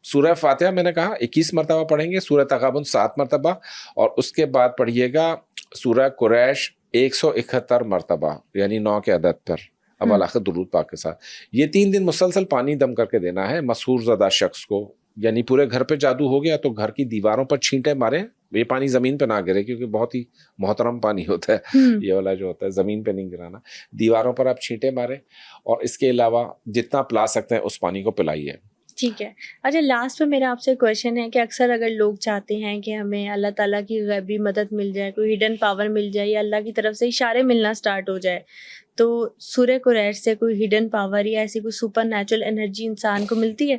سورہ فاتحہ میں نے کہا 21 مرتبہ پڑھیں گے, سورہ تغابن 7 مرتبہ, اور اس کے بعد پڑھیے گا سورہ قریش 171 مرتبہ, یعنی 9 کے عدد پر اول آخر درود پاک کے ساتھ. یہ 3 دن مسلسل پانی دم کر کے دینا ہے مسحور زدہ شخص کو. یعنی پورے گھر پہ جادو ہو گیا تو گھر کی دیواروں پر چھینٹے مارے, یہ پانی زمین پہ نہ گرے کیونکہ بہت ہی محترم پانی ہوتا ہے یہ والا جو ہوتا ہے, زمین پہ نہیں گرانا, دیواروں پر آپ چھینٹے مارے, اور اس کے علاوہ جتنا پلا سکتے ہیں اس پانی کو پلائیے. ٹھیک ہے. اچھا, لاسٹ پہ میرا آپ سے کویشچن ہے کہ اکثر اگر لوگ چاہتے ہیں کہ ہمیں اللہ تعالیٰ کی غیبی مدد مل جائے, کوئی ہڈن پاور مل جائے, یا اللہ کی طرف سے اشارے ملنا سٹارٹ ہو جائے, تو سورہ قریش سے کوئی ہڈن پاور یا ایسی کوئی سپر نیچرل انرجی انسان کو ملتی ہے؟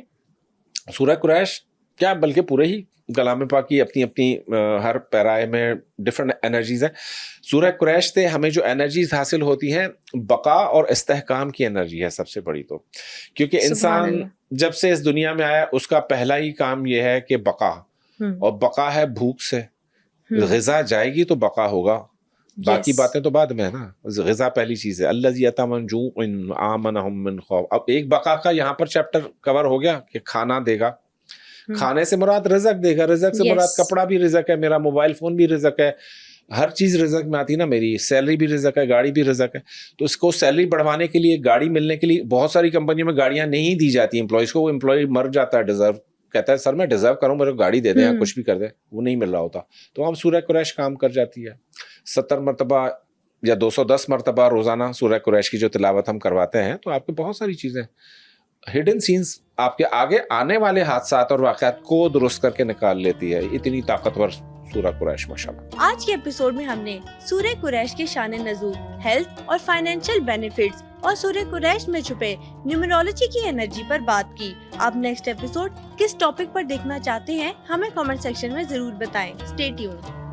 سورہ قریش کیا بلکہ پورے ہی کلام پاک کی اپنی اپنی ہر پیرائے میں ڈفرینٹ انرجیز ہیں. سورہ قریش سے ہمیں جو انرجیز حاصل ہوتی ہیں بقا اور استحکام کی انرجی ہے سب سے بڑی. تو کیونکہ انسان جب سے اس دنیا میں آیا اس کا پہلا ہی کام یہ ہے کہ بقا, اور بقا ہے بھوک سے. غذا جائے گی تو بقا ہوگا, باقی باتیں تو بعد میں ہے نا. غذا پہلی چیز ہے. الذی اطعمهم من جوع آمنهم من خوف. اب ایک بقا کا یہاں پر چیپٹر کور ہو گیا کہ کھانا دے گا. کھانے سے مراد رزق دے گا, رزق سے مراد کپڑا بھی رزق ہے, میرا موبائل فون بھی رزق ہے, ہر چیز رزق میں آتی ہے نا. میری سیلری بھی رزق ہے, گاڑی بھی رزق ہے. تو اس کو سیلری بڑھوانے کے لیے, گاڑی ملنے کے لیے, بہت ساری کمپنیوں میں گاڑیاں نہیں دی جاتی امپلائیز کو. وہ امپلائی مر جاتا ہے, ڈیزرو کہتا ہے سر میں ڈیزرو کروں, میرے کو گاڑی دے دیں یا کچھ بھی کر دیں, وہ نہیں مل رہا ہوتا. تو ہم سورہ قریش کام کر جاتی ہے. 70 مرتبہ یا 210 مرتبہ روزانہ سورہ قریش کی جو تلاوت ہم کرواتے ہیں, تو آپ کے بہت ساری چیزیں ہڈن سینز آپ کے آگے آنے والے حادثات اور واقعات کو درست کر کے نکال لیتی ہے. اتنی طاقتور سورہ قریش ماشاءاللہ. آج کے ایپیسوڈ میں ہم نے سورہ قریش کے شان نزول, ہیلتھ اور فائنینشیل بینیفٹس, اور سورہ قریش میں چھپے نیومرولوجی کی انرجی پر بات کی. آپ نیکسٹ ایپیسوڈ کس ٹاپک پر دیکھنا چاہتے ہیں ہمیں کامنٹ سیکشن میں ضرور بتائیں. Stay tune.